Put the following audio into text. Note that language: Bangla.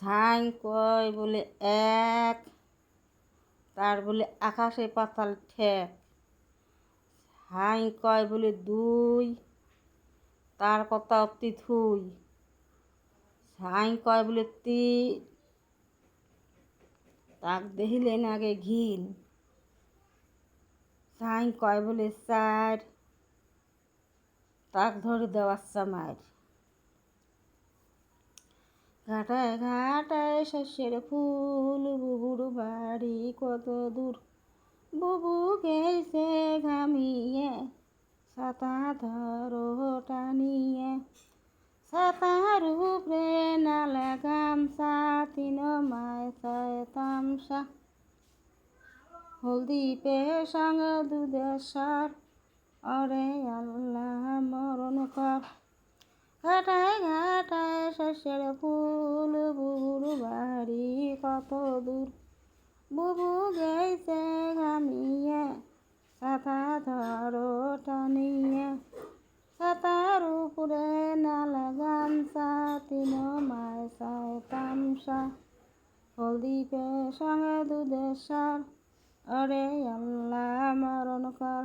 ঝাই কয় বলে এক, তার বলে আকাশে পাতাল ঠেক। ঝাই কয় বলে দুই, তার কথা অতি থুই। ঝাই কয় বলে তিন, তাক দেখিলেন আগে ঘিন। ঝাই কয় বলে চার, তাক ধরে দেওয়াচ্ছা মার। ঘাটায় ঘাটায় শস্যের ফুল, বুবুর বাড়ি কত দূর। বুবু গেছে ঘামিয়ে, ছাতা ধরো টানিয়ে। ছাতার উপরে নালে গামছা, তিন মায় চায় তামসা। হলদি পেশাং দুধের সার, অরে আল্লাহ মরণ কর। ঘাটায় ঘাটায় শস্যের ফুল, বুবুর বাড়ি কত দূর। বুবু গেছে ঘামিয়ে, ছাতা ধরো টানিয়ে। ছাতার উপরে নালা গামছা, তিন মায় চায় তামসা। হলদি পেশাং দুধের সার, অরে আল্লাহ মরণ কর।